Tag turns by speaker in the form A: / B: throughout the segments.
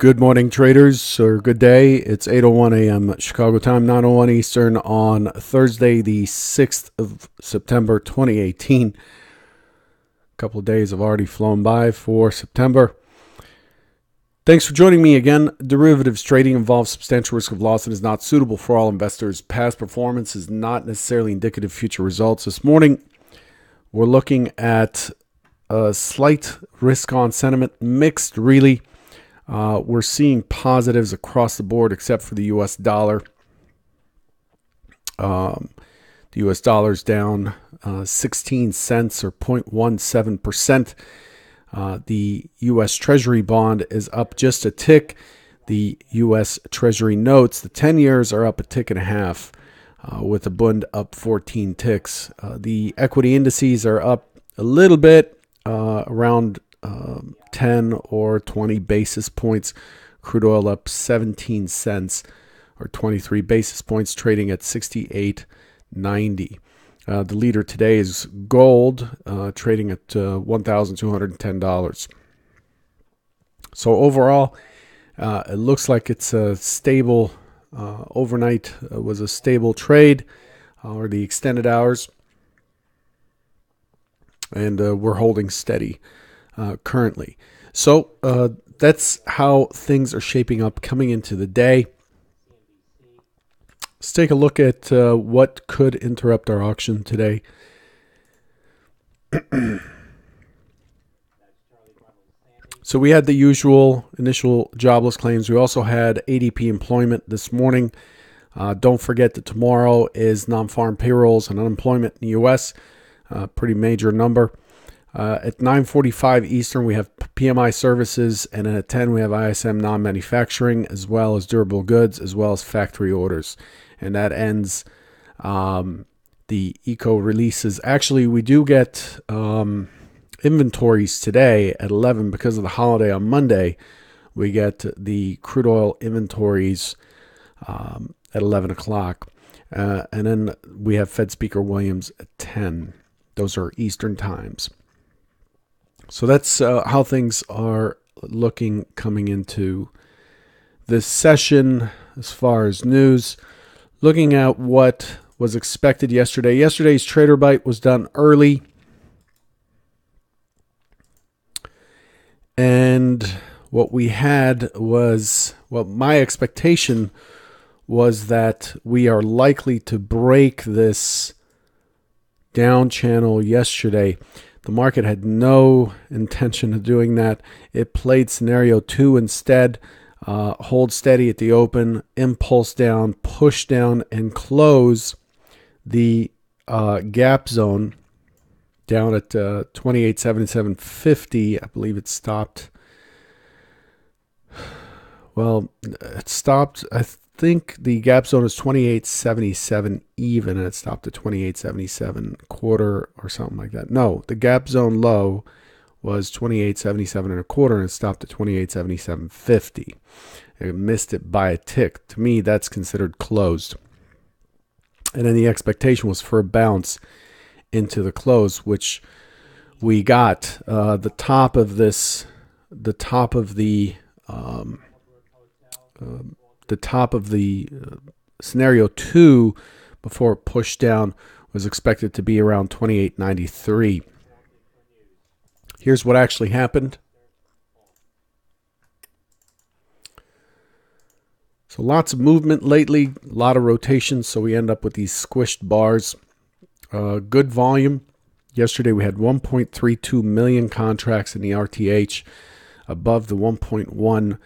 A: Good morning, traders, or good day. It's 8:01 a.m. Chicago time, 9:01 Eastern on Thursday, the 6th of September, 2018. A couple of days have already flown by for September. Thanks for joining me again. Derivatives trading involves substantial risk of loss and is not suitable for all investors. Past performance is not necessarily indicative of future results. This morning, we're looking at a slight risk-on sentiment, mixed really. We're seeing positives across the board except for the U.S. dollar. The U.S. dollar's down 16 cents or 0.17%. The U.S. Treasury bond is up just a tick. The U.S. Treasury notes, the 10 years are up a tick and a half, with the Bund up 14 ticks. The equity indices are up a little bit, around 10 or 20 basis points. Crude oil up 17 cents or 23 basis points, trading at 68.90. The leader today is gold, trading at $1,210. So overall, it looks like it's a stable, overnight was a stable trade, or the extended hours. And we're holding steady currently. So that's how things are shaping up coming into the day. Let's take a look at what could interrupt our auction today. So we had the usual initial jobless claims. We also had ADP employment this morning. Don't forget that tomorrow is non-farm payrolls and unemployment in the U.S., pretty major number. At 9:45 Eastern, we have PMI services, and then at 10, we have ISM non-manufacturing, as well as durable goods, as well as factory orders. And that ends the eco releases. Actually, we do get inventories today at 11 because of the holiday on Monday. We get the crude oil inventories at 11 o'clock. And then we have Fed Speaker Williams at 10. Those are Eastern times. So that's how things are looking coming into this session as far as news. Looking at what was expected yesterday. Yesterday's Trader Bite was done early. And what we had was, well, my expectation was that we are likely to break this down channel yesterday. The market had no intention of doing that. It played scenario 2 instead. Hold steady at the open, impulse down, push down, and close the gap zone down at 28.7750. I believe it stopped. Well, it stopped. I think the gap zone is 28.77 even, and it stopped at 28.77 quarter or something like that. No, the gap zone low was 28.77 and a quarter, and it stopped at 28.7750. It missed it by a tick. To me, that's considered closed. And then the expectation was for a bounce into the close, which we got. The top of the scenario 2 before it pushed down was expected to be around 28.93. Here's what actually happened. So lots of movement lately, a lot of rotation, so we end up with these squished bars. Good volume. Yesterday we had 1.32 million contracts in the RTH, above the 1.1,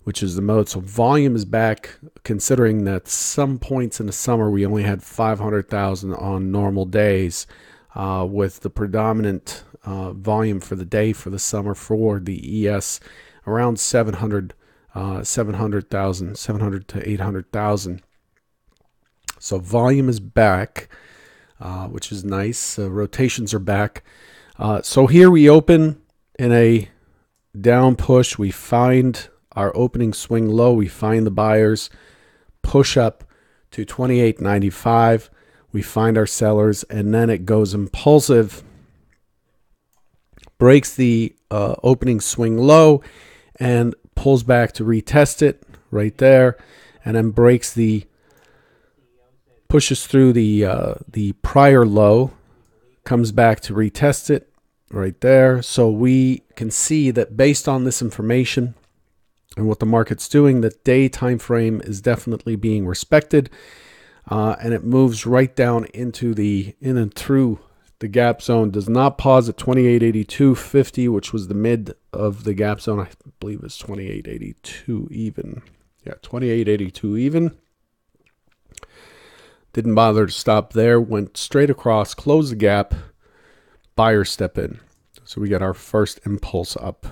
A: which is the most. So volume is back, considering that some points in the summer we only had 500,000 on normal days, with the predominant volume for the day for the summer for the ES around 700,000 to 800,000. So volume is back, which is nice. Rotations are back. So here we open in a down push. We find our opening swing low. We find the buyers, push up to 28.95. We find our sellers, and then it goes impulsive, breaks the opening swing low, and pulls back to retest it right there, and then pushes through the prior low, comes back to retest it right there. So we can see that based on this information and what the market's doing, the day time frame is definitely being respected, and it moves right down in and through the gap zone. Does not pause at 2882.50, which was the mid of the gap zone. I believe it's 2882 even. Yeah, 2882 even. Didn't bother to stop there. Went straight across, closed the gap. Buyers step in. So we get our first impulse up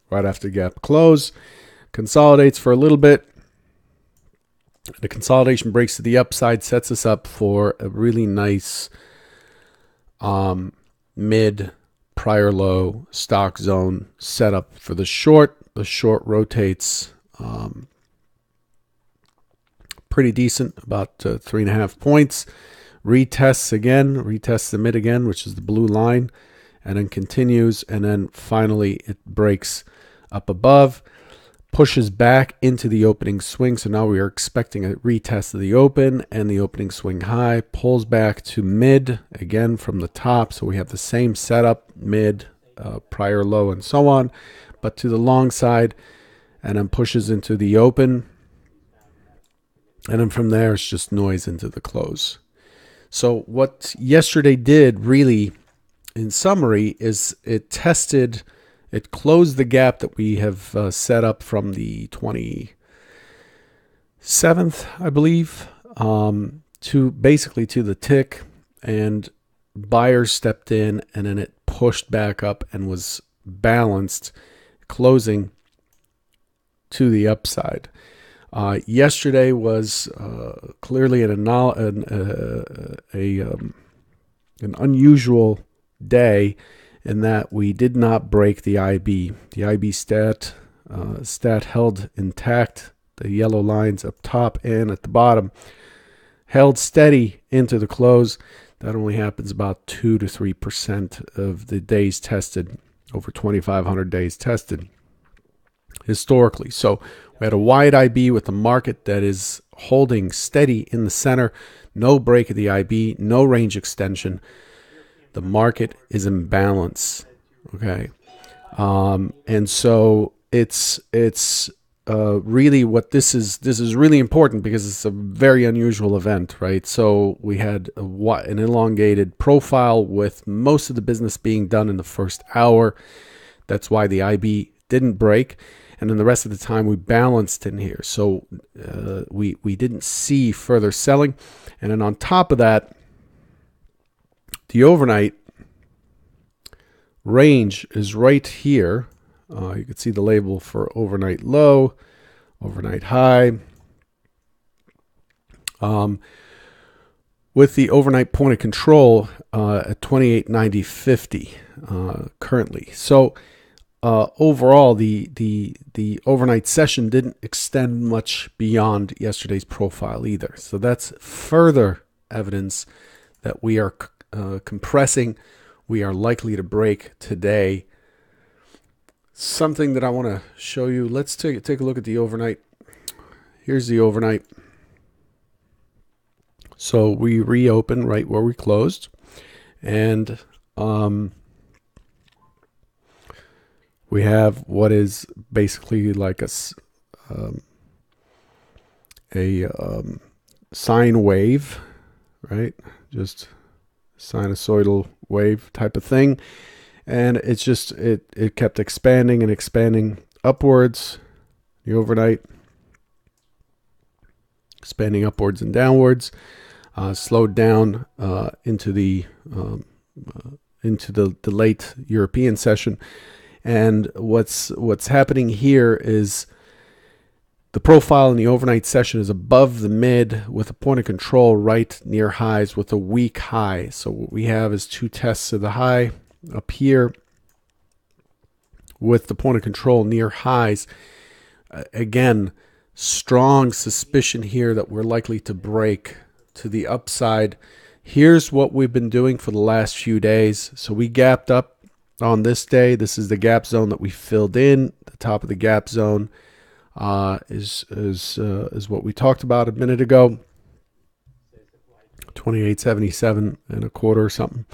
A: right after gap close. Consolidates for a little bit. The consolidation breaks to the upside, sets us up for a really nice mid prior low stock zone setup for the short. The short rotates pretty decent, about 3.5 points. Retests the mid again, which is the blue line, and then continues, and then finally it breaks up above, pushes back into the opening swing. So now we are expecting a retest of the open and the opening swing high, pulls back to mid again from the top. So we have the same setup, mid, prior low, and so on, but to the long side, and then pushes into the open. And then from there, it's just noise into the close. So what yesterday did really, in summary, is it closed the gap that we have set up from the 27th, I believe, to the tick, and buyers stepped in, and then it pushed back up and was balanced, closing to the upside. Yesterday was clearly an unusual day in that we did not break the IB. The IB stat held intact. The yellow lines up top and at the bottom held steady into the close. That only happens about 2 to 3% of the days tested, over 2,500 days tested historically. So we had a wide IB with a market that is holding steady in the center. No break of the IB, no range extension. The market is in balance. Okay. And so it's really what this is really important because it's a very unusual event, right? So we had an elongated profile with most of the business being done in the first hour. That's why the IB didn't break. And then the rest of the time we balanced in here. So we didn't see further selling. And then on top of that, the overnight range is right here. You can see the label for overnight low, overnight high. With the overnight point of control at 28.90.50 currently. So overall, the overnight session didn't extend much beyond yesterday's profile either. So that's further evidence that we are compressing. We are likely to break today. Something that I want to show you. Let's take a look at the overnight. Here's the overnight. So we reopen right where we closed, and we have what is basically like a sine wave, right? Just sinusoidal wave type of thing. And it's just, it kept expanding and expanding upwards, the overnight, expanding upwards and downwards, slowed down into the late European session. And what's happening here is the profile in the overnight session is above the mid with a point of control right near highs with a weak high. So what we have is two tests of the high up here with the point of control near highs. Again, strong suspicion here that we're likely to break to the upside. Here's what we've been doing for the last few days. So we gapped up on this day. This is the gap zone that we filled in, the top of the gap zone is what we talked about a minute ago. 28.77 and a quarter or something.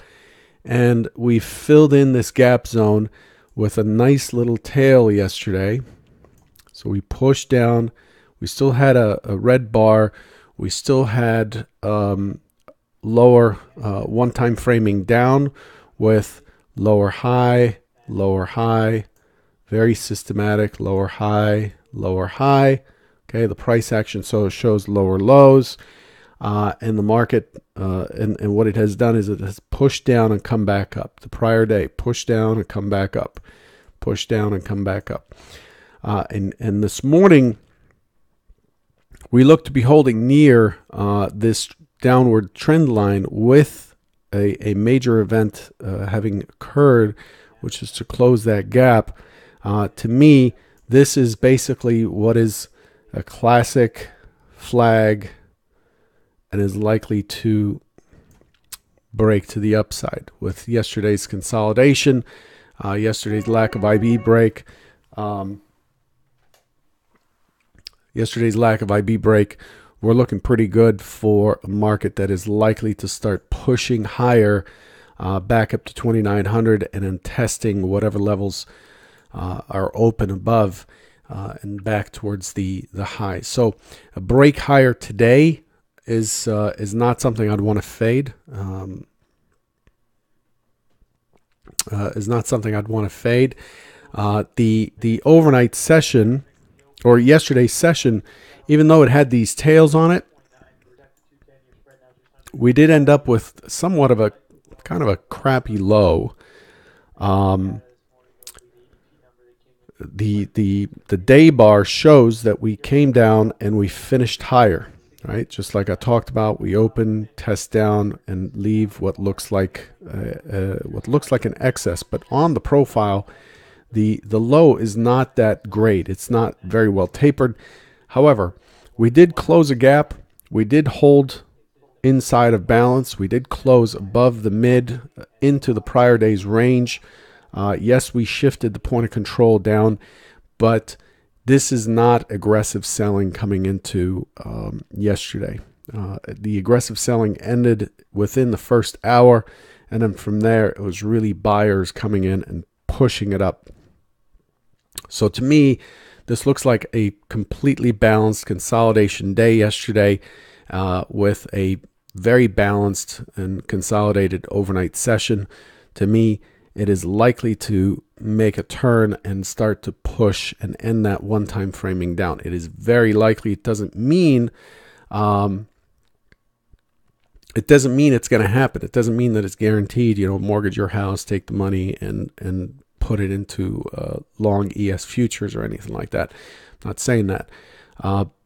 A: And we filled in this gap zone with a nice little tail yesterday. So we pushed down. We still had a red bar. We still had lower one-time framing down with lower high, very systematic, lower high. Okay, the price action so shows lower lows. And the market, and what it has done is it has pushed down and come back up. The prior day, push down and come back up, push down and come back up. And this morning, we look to be holding near this downward trend line with a major event having occurred, which is to close that gap. To me, this is basically what is a classic flag and is likely to break to the upside with yesterday's consolidation, yesterday's lack of IB break. We're looking pretty good for a market that is likely to start pushing higher back up to 2,900 and then testing whatever levels are open above and back towards the high. So a break higher today is not something I'd want to fade. The overnight session or yesterday's session, even though it had these tails on it, we did end up with somewhat of a kind of a crappy low. The day bar shows that we came down and we finished higher, right? Just like I talked about, we open, test down, and leave what looks like an excess. But on the profile, the low is not that great. It's not very well tapered. However, we did close a gap. We did hold inside of balance. We did close above the mid into the prior day's range. Yes, we shifted the point of control down, but this is not aggressive selling coming into yesterday. The aggressive selling ended within the first hour, and then from there, it was really buyers coming in and pushing it up. So to me, this looks like a completely balanced consolidation day yesterday with a very balanced and consolidated overnight session. To me, it is likely to make a turn and start to push and end that one-time framing down. It is very likely. It doesn't mean it's going to happen. It doesn't mean that it's guaranteed. Mortgage your house, take the money, and put it into long ES futures or anything like that. I'm not saying that,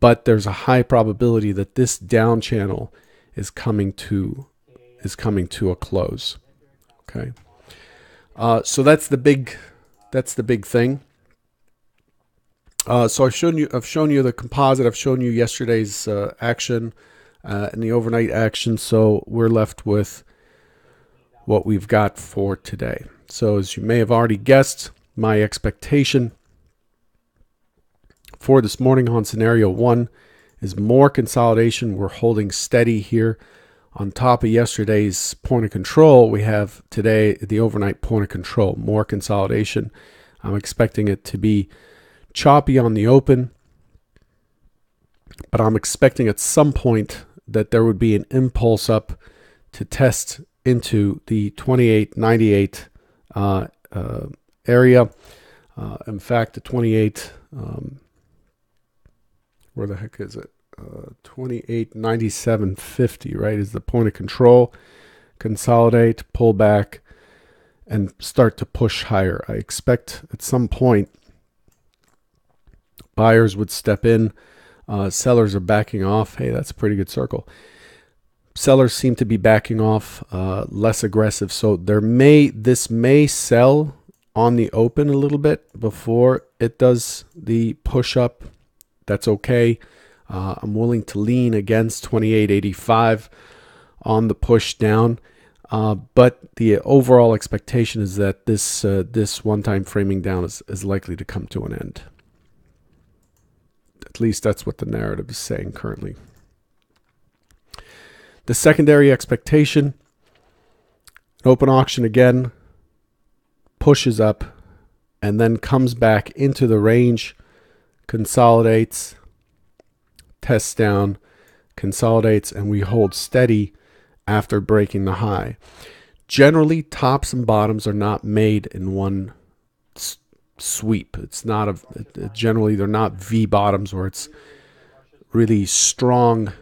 A: but there's a high probability that this down channel is coming to a close. Okay. So that's the big thing. So I've shown you the composite. I've shown you yesterday's action and the overnight action. So we're left with what we've got for today. So as you may have already guessed, my expectation for this morning on scenario 1 is more consolidation. We're holding steady here. On top of yesterday's point of control, we have today the overnight point of control, more consolidation. I'm expecting it to be choppy on the open, but I'm expecting at some point that there would be an impulse up to test into the 28.98 area. In fact, the 28, where the heck is it? 28.9750, right, is the point of control. Consolidate, pull back, and start to push higher. I expect at some point buyers would step in. Sellers are backing off. Hey, that's a pretty good circle. Sellers seem to be backing off, less aggressive. So this may sell on the open a little bit before it does the push up. That's okay. I'm willing to lean against 28.85 on the push down. But the overall expectation is that this one-time framing down is likely to come to an end. At least that's what the narrative is saying currently. The secondary expectation, an open auction again, pushes up and then comes back into the range, consolidates, tests down, consolidates, and we hold steady after breaking the high. Generally, tops and bottoms are not made in one sweep. It's not generally they're not V bottoms where it's really a strong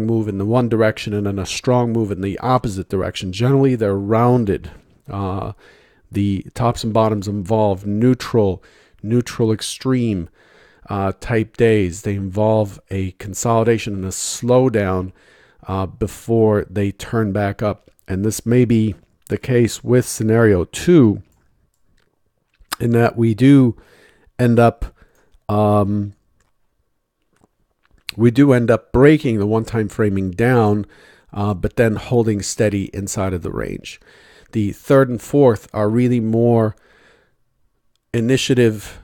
A: move in the one direction and then a strong move in the opposite direction. Generally, they're rounded. The tops and bottoms involve neutral extreme type days. They involve a consolidation and a slowdown before they turn back up. And this may be the case with scenario 2, in that we do end up breaking the one-time framing down, but then holding steady inside of the range. The third and fourth are really more initiative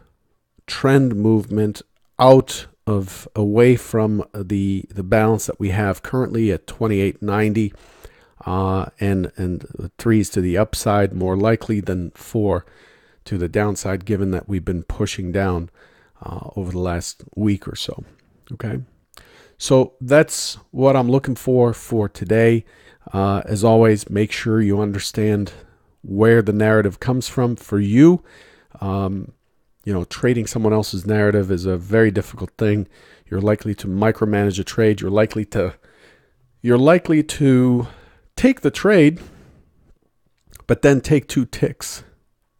A: trend movement away from the balance that we have currently at 28.90, and 3s to the upside more likely than 4 to the downside, given that we've been pushing down over the last week or so. Okay, so that's what I'm looking for today. As always, make sure you understand where the narrative comes from for you. Trading someone else's narrative is a very difficult thing. You're likely to micromanage a trade. You're likely to take the trade, but then take 2 ticks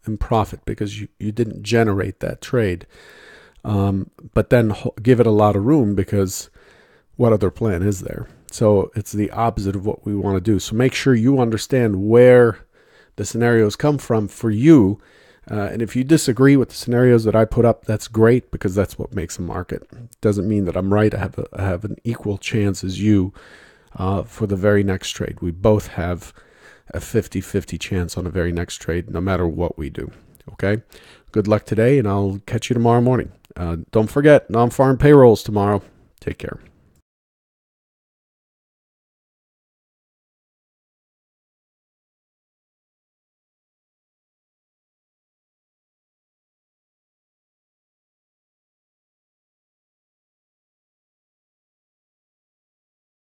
A: and profit because you didn't generate that trade. But then give it a lot of room, because what other plan is there? So it's the opposite of what we want to do. So make sure you understand where the scenarios come from for you. And if you disagree with the scenarios that I put up, that's great, because that's what makes a market. It doesn't mean that I'm right. I have an equal chance as you for the very next trade. We both have a 50-50 chance on the very next trade, no matter what we do. Okay? Good luck today, and I'll catch you tomorrow morning. Don't forget, non-farm payrolls tomorrow. Take care.